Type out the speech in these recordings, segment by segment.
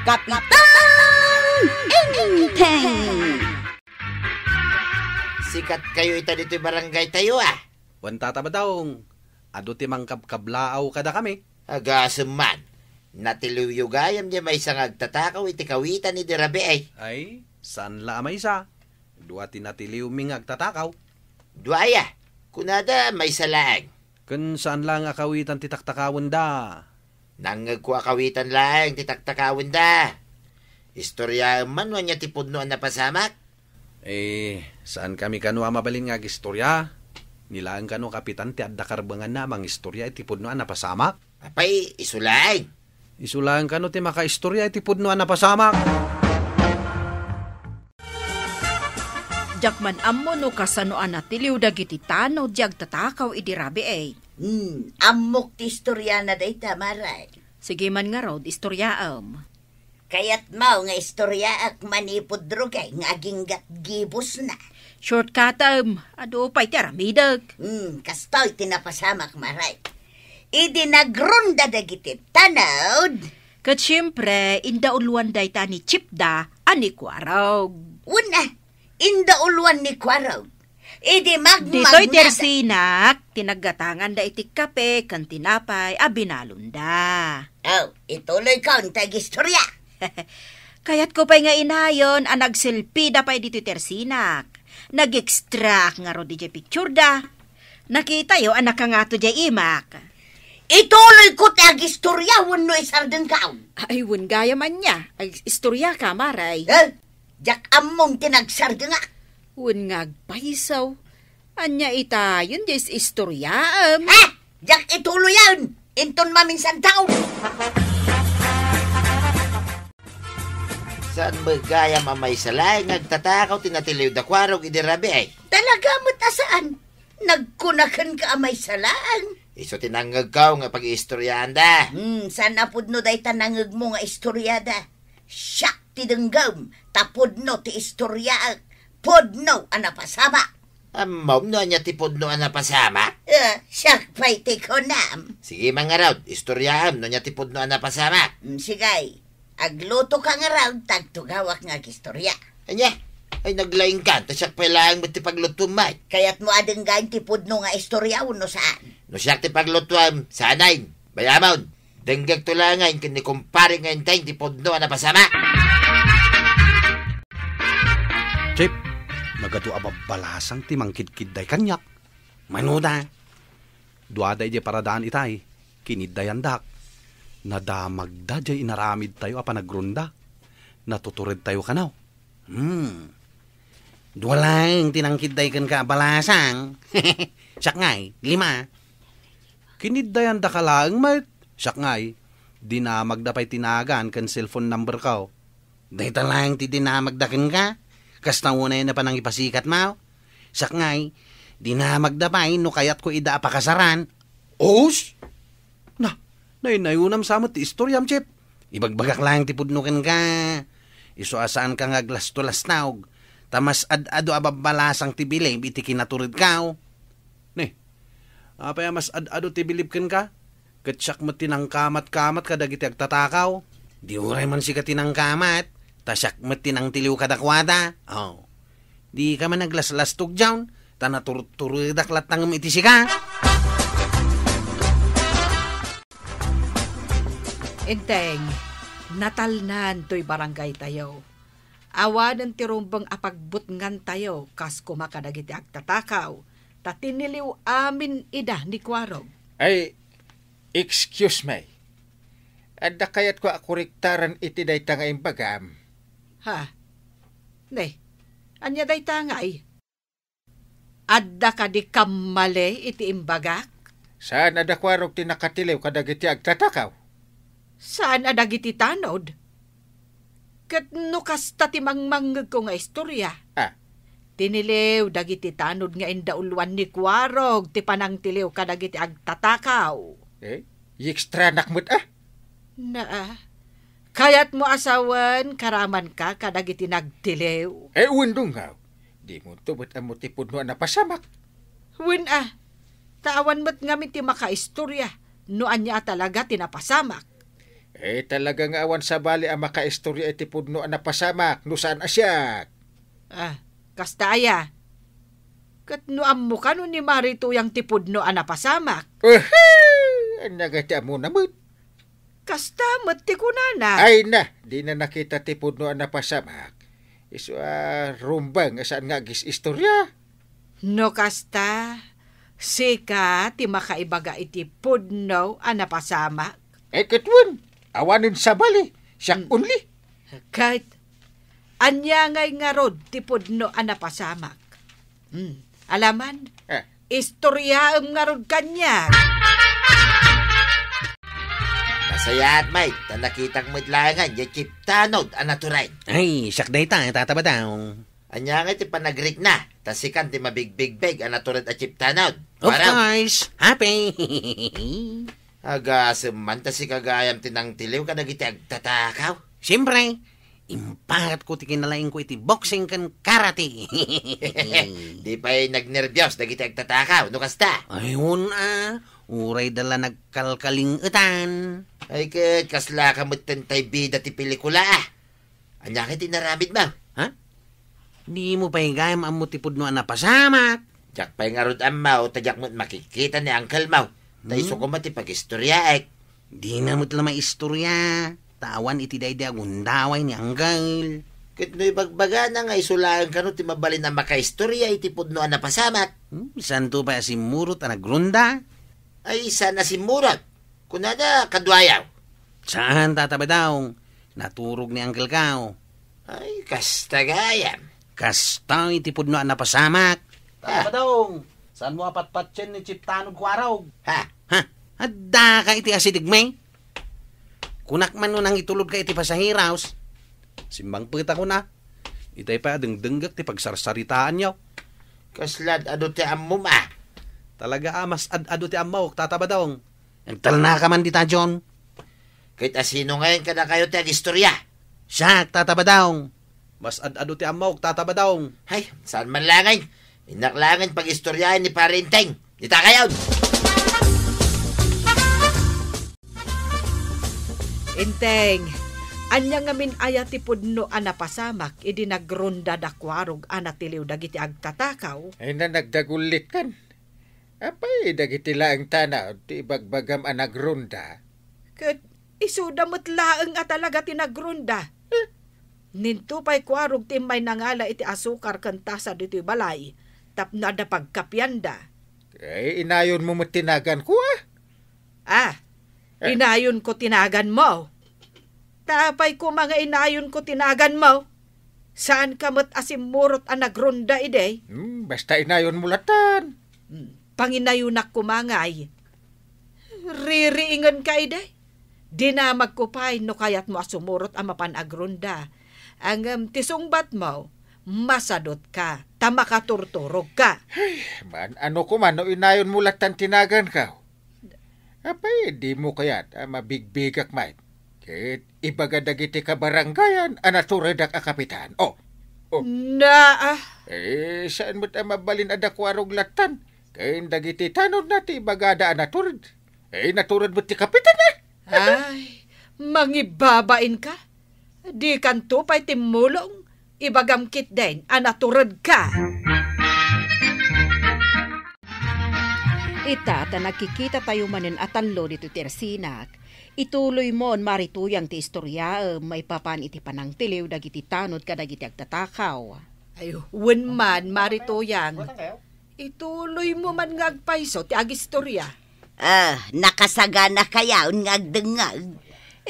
Kapitan Inteng! Sikat kayo ita dito barangay tayo Wanta tabadawng, ado timang kabkablaaw kada kami. Agasam man. Natiluyo gayam niya may isang agtatakaw iti kawitan ni Dirabe ay. Ay, saan la may isa? Dua tinatiliw ming agtatakaw. Duaya, kunada may salaang. Kun saan lang akawitan titaktakawin da? Nangagkwa kawitan lang, titaktakawin da. Istorya man wanya tipod noon na pasamak. Saan kami kanwa mabalin nga istorya? Nilaan kano kapitan ti adda karbangan na mang istorya iti pudnoan na pasamak. Apay, isulay. Isulaan kano ti makaistorya iti pudnoan na pasamak. Jakman ammo no kasanoan na tiliw dagiti tano diag tatakaw idirabi ay. Amok ti istorya na day tamaray. Sige man nga rod, istoryaam. Kaya't mao nga istorya ak manipod drogay nga aginggat gibos na. Shortcutam, ado pa'y taramidag. Kastoy tinapasamak maray. Idinagronda dagiti tanawd. Kat siyempre, indauluan day ta ni Chipda, ani Kwarog. Una, indauluan ni Kwarog. Idi Dito'y tersinak, tinagatangan da iti kape, kan tinapay, abinalunda. Ituloy ka ang tag-istorya. Kaya't ko pa'y nga inayon, ang nagsilpida pa'y dito'y tersinak. Nag-extract nga ro di picture da. Nakita yo anak ka nga to di imak. Ituloy ko tag-istorya, wano isardeng kao. Ay, wun gaya man niya. Ay, istorya ka, maray. Jak among tinagsardeng nga. Wun nga agpaisaw. Anya ita, yun dis istorya. Jak ituloy yan. Inton maminsan tao. Saan magaya mamay salay nagtatakaw tinatiliw da Kwarog idirabe ay. Talaga mo't asaan? Nagkunakan ka amay salaan. Iso tinangagaw nga pag-iistoryahan da. Sana pudno day tanangag mo nga istoryada. Siyak ti denggam, tapudno ti istorya. Podno anapasama. Mom no anya tipod no anapasama. Siyak pa'y ti konam. Sige mga raw, istoryahan no anya tipod no anapasama. Sigay, agluto ka nga raw, tagtugawak nga istorya. Anya, ay naglaing ka, tasyak pailang mo ti paglutumay. Kaya't mo adeng gain ti pudno nga istorya no saan. No siyak ti paglutuam, sanay, bayamaw, denggag tulangan, kini kumpare nga intay, ti podno anapasama. Chip, nagado ababalasang ti mangkidkid day kanyak. Manuda. Duaday di paradaan itay, kiniddayan dak. Nadamagda di inaramid tayo apanagrunda. Natuturid tayo kanaw. Duwalang tinangkid day kan ka balasang. Siyak ngay, 5. Kiniddayan da ka lang, mate. Siyak ngay, dinamag da pa'y tinagan kan cellphone number ka. Day talang ti dinamag da kan ka. Kasta unay na pa nang ipasikat mo. Siyak ngay, dinamag da pa'y no kayat ko ida apakasaran. Os? Nainayunam samot ti istoryam, Chip. Ibagbagak lang ti pudnukan ka. Iso asaan ka nga glastulas naog. Tamas ad-ado ababalasang ti bilib iti kinaturid ka. Apaya mas ad-ado ti bilib ka? Katsyak mo tinangkamat-kamat ka dagiti agtatakaw. Di uray man si ka tinangkamat. Tasyak mo tinang tiliw kadakwada. Di ka man naglaslastog dyan. Tanatururidak latang iti si ka. Inteng, natalnan to'y barangay tayo. Awanan ti rumbang apagbutngan tayo, kas kumakadagiti agtatakaw. Tatiniliw amin ida ni Kwarog. Ay, excuse me. Adda kayat ko akuriktaran iti day tanga imbagam. Ha? Ne, anya day tangay? Adda ka di kamale iti imbagak? Saan adda Kwarog tinakatiliw kadagiti agtatakaw? Saan adagiti tanod? Kat nukas tatimangmangag ko nga istorya. Tiniliw dagiti tanod nga indauluan ni Kwarog ti panang tiliw kadagiti agtatakaw. Yikstranak mo't Kayat mo asawan karaman ka kadagiti nagtiliw. Wendong nga. Di mo tubot ang mutipod no na pasamak. Wen tawan mo't ngamin ti makaistorya. No anya talaga tinapasamak. Talagang awan sa bali ang makaistorya iti pudno ang napasamak no saan asyak. Kastaya. Kat no ammo ka no ni Marituyang tipudno ang napasamak. Nagati mo naman. Kastamot ti kunana. Ay na, di na nakita ti pudno ang napasamak. Iso rumbang saan nga gis istorya. No kasta, sika ti makaibaga iti pudno ang napasamak. Katwan, awanin sa bali, siyak unli. Kahit anyangay nga rod ti pudno ang napasamak. Alaman, istorya nga rod kanya. Masaya at may, nakitang mitlangan, yung chip tanod, anaturay. Ay, siyak day ta, tataba daw. Anya nga ti panagrik na, tasikan ti mabigbig-big, anaturay at chip tanod. Of course, happy. Agasaman, tasi kagayam tinang tiliw ka nagiti agtatakaw. Siyempre, impakat ko ti kinalain ko iti boxing kan karate. Di pa'y nagnervyos, nagiti agtatakaw, no kasta? Ayun uray dala nagkalkaling etan. Ay kasla ka matantay bida ti pelikula Anya ka tinaramid mo? Ha? Di mo pa'y gayam ang mutipod no napasamak. Jak pa'y nga rod amaw, tadyak mo't makikita ni Uncle Mau. Taiso ko mati pag-istorya Di na mo't lamay istorya. Tawan iti day agundaway ni Uncle. Kat no'y bagbaga na nga isulaan ka no ti mabalin na makaistorya iti pudno ang napasamak. Santo pa si Murot ang nagrunda? Ay sana si Murat. Kunada kadwayaw. Saan tataba daw? Naturog ni Uncle Kao. Ay kastagayam. Kasta iti pudno ang napasamak. Tataba daw. Saan mo apatpatsin ni Chip Tanog Kwaraw? Ha? Adda ka iti asidigmay? Kunak man nun ang itulog ka iti pasahiraos. Simbang pita ko na. Itay pa dengdenggak ti pagsarsaritaan yaw. Kaslad ado ti ammum Talaga mas ado ti amaw, tataba daw. Nagtal na ka man dita, John. Kahit asino ngayon ka na kayo ti agistorya. Siya, tataba daw. Mas ado ti amaw, tataba daw. Hay, saan man langay? Inaklangan pag-istoryahin ni Parinteng. Dita kayo! Inteng, anya nga min aya ti pudno ang napasamak, idi nagronda dakwarog anatiliw dagiti agtatakaw. Ay na nagdagulit kan. Apay, dagiti laang tanaw, ti bagbagam ang nagrunda. Kat isudamot laeng at talaga tinagronda. Ninto pa'y kwarog ti may nangala iti asukar kantasa dito'y balay, tapna da pagkapyanda. Ay, inayon mo matinagan ko Inayon ko tinagan mo. Tapay ko mga inayon ko tinagan mo. Saan ka mo't asimurot ang nagrunda ide? Basta inayon mo latan. Panginayunak kumangay. Ririingan ka ide. Di na magkupay no kayat mo asumurot ang mapanagronda. Ang tisungbat mo, masadot ka, tamakaturturog ka. Ay, man, ano ko man, no inayon mo latan tinagan ka. Apay, di mo kayat, mabigbigak man. Kahit ibagadagiti ka barangayan, anaturedak a kapitan. Saan mo't mabalin adakwarog latan? Kaya dagiti tanod na ti bagada anaturad. Naturad mo ti kapitan Ay, mangibabain ka. Di kanto pa'y timulong. Ibagamkit din, anaturad ka. Ita, nakikita tayo manin atanlo dito tersinak. Ituloy mo marituyang ti istorya may papan iti panang tiliw dagiti tanod ka dagiti agtatakaw. Ay, man, marituyang. Ituloy mo man ngagpaiso ti agistorya. Nakasagana kayaon ngagdengag.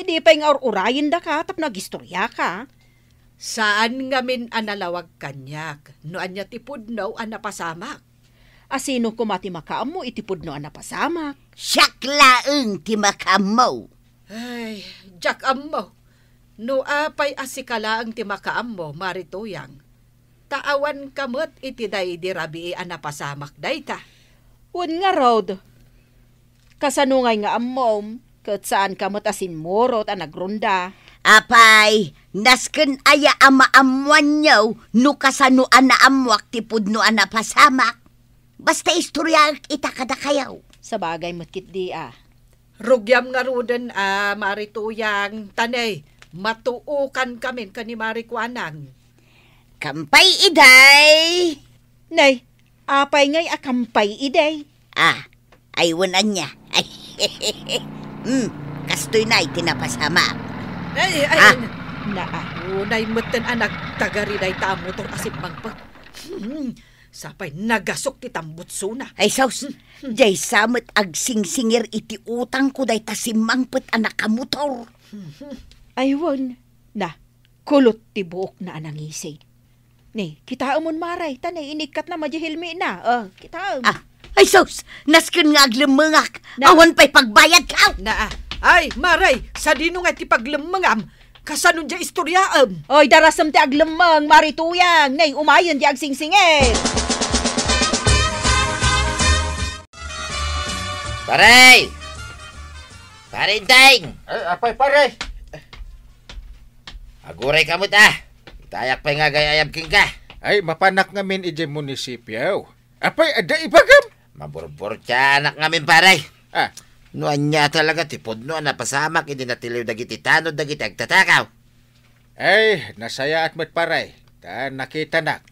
Di pa nga urayin da ka tap nagistorya ka. Saan nga min analawag kanyak? No anya tipudno ang napasamak. Asino kumati makaam mo itipudno ang napasamak? Syaklaeng ti makaam. Ay, jak ammo. No apay asikala ang ti makaam mo, marituyang. Taawan kamot iti day di rabii ang napasamak day ta. Wan nga road. Kasanungay nga amom, kat saan kamot asin morot ang nagrunda. Apay, nasken aya ama-amuan nyo, no kasano anaamwak tipudno ang napasamak. Basta istorya ita kada kayaw. Sa bagay mo't kit di Rugyam nga ruden, marituyang tanay, matuukan kami ka ni Marikwanang. Kampay iday! Nay, apay ngay akampay iday. Aywanan niya. Kastoy na tinapasama. Ay, unay meten anak tagariday ta motor asip mangpag. Sapay nagasok ti tambutso na. Ay saus, jay samet ag singsingir iti utang ko day tasimangpet anak kamotor. Aywan, na, kulot ti buok na anangisig. Ni, kita amon maray, tanay inikat na majihilmi na. Kita Ay saus, nasken nga aglemengak. Awan pa'y pagbayad ka. Ay, maray, sa dino nga ti paglemengam, kasanon dya istoryaam. Oy, darasam ti aglemeng, marituyang. Nay, umayon di agsingsingir. Paray! Parinteng! Ay, apay pare. Aguray ka mo ta. Tayak pa nga gayayab king ka. Ay, mapanak ngamin ije munisipyo. Apay, ada ibagam. Maburbur siya anak ngamin paray. Ah, Nuan niya talaga tipod no napasamak hindi natiliw dagiti tanod dagiti agtatakaw. ay, nasaya at mat paray. Ta nakita nak.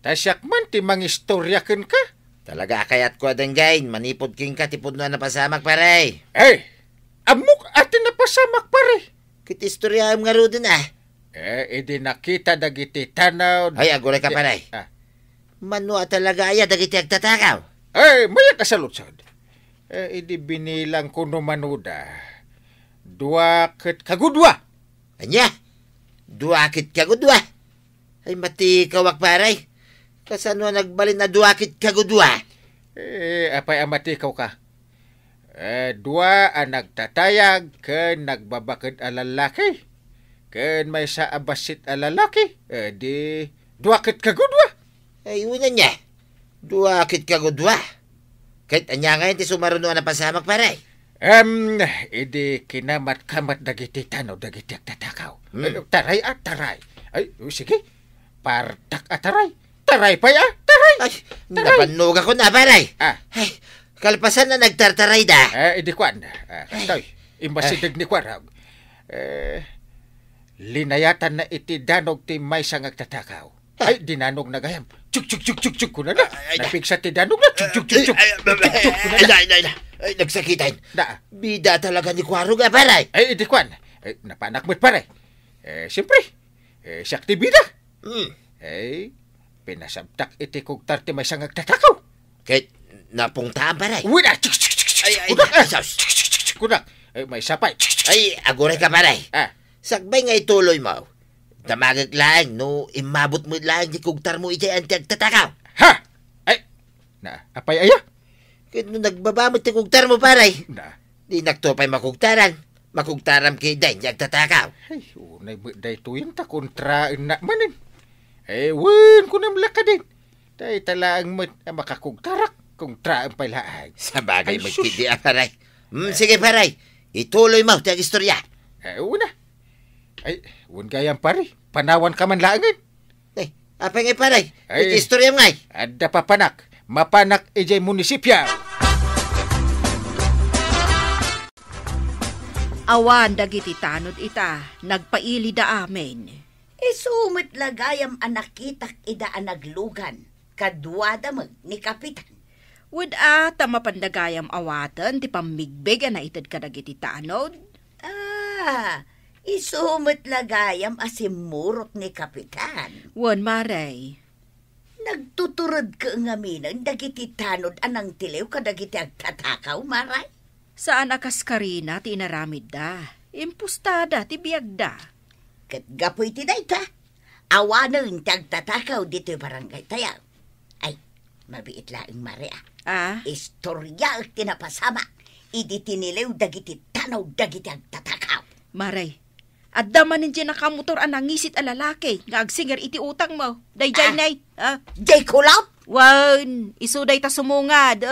Ta siyak man ti mangistoryaken ka. Talaga kayat ko adenggain manipod king ka tipod no napasamak paray. Ay, amok atin napasamak pare. Kit istorya nga rudin Edi nakita dagiti tanaw. Ay, aguray ka paray. Mano talaga aya dagiti agtatakaw. Ay, maya ka sa lutsod. Edi binilang kuno manuda. 2 ket kagudwa. Anya? 2 kit kagudwa. Ay, mati kawak paray. Kasano nagbalin na 2 kit kagudwa? Apay amati ikaw ka. 2 ang nagtatayag ken nagbabakid a lalaki. Ken may sa abasit a lalaki. Di 2 ket kagudwa. Ay, una niya. 2 kit kagudwa. Kahit anya ngayon ti sumaruno na pasamak paray. Edi kinamat-kamat dagiti tanaw dagiti agtatakaw. Taray. Ay, sige. Partak taray. Taray pa ya, taray. Ay, napanog ako na paray. Ay, kalpasan na nagtartaray da. Edi kwan. Kastoy, imbasidig ni kwan. Linayatan na iti danog ti may sang agtatakaw. Ay, dinanog na gayam. Chuk kuna na. Napigsa ti danog na. Chuk kuna na. Ay, nagsakitan. Da. Bida talaga ni Kwaro nga paray. Ay, edi kwan. Napanak mo't paray. Siyempre, siyak ti bida. Ay, pinasabtak iti kugtar ti may sang agtatakaw. Kahit napungtaan paray. Wala. Kunak. May sapay. Ay, aguray ka paray. Sakbay nga ituloy mo. Damagag lang, no, imabot mo lang di kugtar mo iti ang tagtatakaw. Ha! Ay, apay aya? Kahit no nagbabamot ti kugtar mo paray. Di naktopay makugtaran. Makugtaram kay day di agtatakaw. Ay, unay day tuyang ta kontraan na manin. Ay, wen ko nam lakadin. Day talaang makakugtarak kung traan pailaan. Sa bagay magkidi paray. Sige paray, ituloy mo ti ang istorya. Una. Ay, un gayam pare. Panawan ka man laangin. Ay, apa nga paray? Iti istorya ngay. Ada papanak. Mapanak ijay munisipya. Awan dagiti tanod ita, nagpaili da amin. Isumit lagayam anakitak ida anaglugan. Kadwada mag ni kapitan. Wada tamapandagayam awatan, ti pamigbig na itad ka dagiti tanod. Isumit lagayam asimurot ni kapitan. Wan maray. Nagtuturod ka nga minang dagiti tanod anang tilew kadagiti agtatakaw, maray? Saan akas karina ti inaramid da? Impustada ti biyagda. Kat gapoy ti dayta. Awanan ti agtatakaw dito barangay tayaw. Ay, mabiit laing maria. Istorya tinapasama. Idi tinilew dagiti tanaw dagiti agtatakaw. Maray. At daman ninyo nakamotor ang nangisit a lalaki nga agsinger iti utang mo. Day nay. Day kulap? Wan, isuday ta sumungad.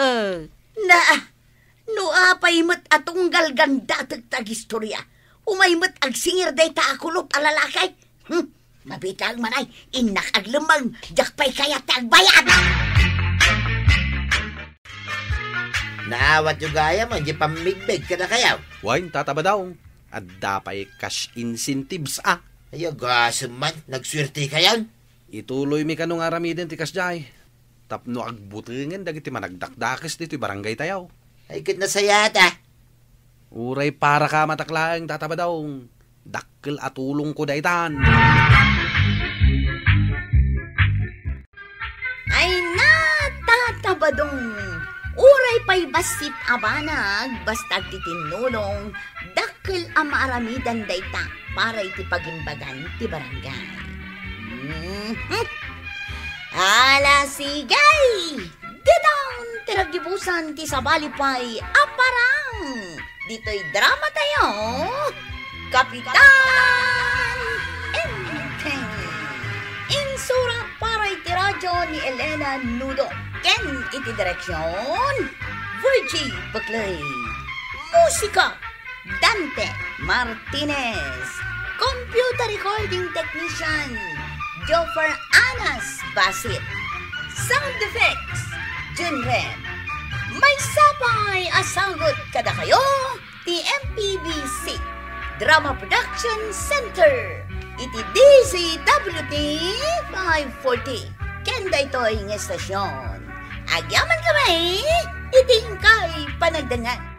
No apaymat atunggal ganda tag istorya. Umaymat agsinger day ta akulop a lalaki. Mabitang manay, inak aglemang, jakpay kaya tagbayad. Naawat yung gaya man, di pamigbig ka na kayaw. Wain, tataba daw. At dapay cash incentives Ayaw, gasam man, nagswerte kayaw. Ituloy mi kanong aramiden ti kasjay. Tapno agbutingin dagiti managdakdakis dito barangay tayaw. Ay, kat nasayata. Uray para ka mataklang tataba daw. Dakkel at ulong ko daitan. Ay natataba uray pa'y basit abanag, bastag titinulong, dakkel amaaramidan dayta para iti pagimbagan ti barangay. Ala sigay! Ditang tiragibusan ti sabalipay aparang! Dito'y drama tayo! Kapitan Enteng! Insura para iti radyo ni Elena Nudo. Ken iti direksyon, Virgie Buckley. Musika, Dante Martinez. Computer recording technician, Joffer Anas Basit. Sound effects, Junren. May sapay asagot kada kayo, TMPBC. Drama Production Center. Iti DCWT 540. Kenda ito'y ng estasyon. Agyaman kami, iting kay panagdangan.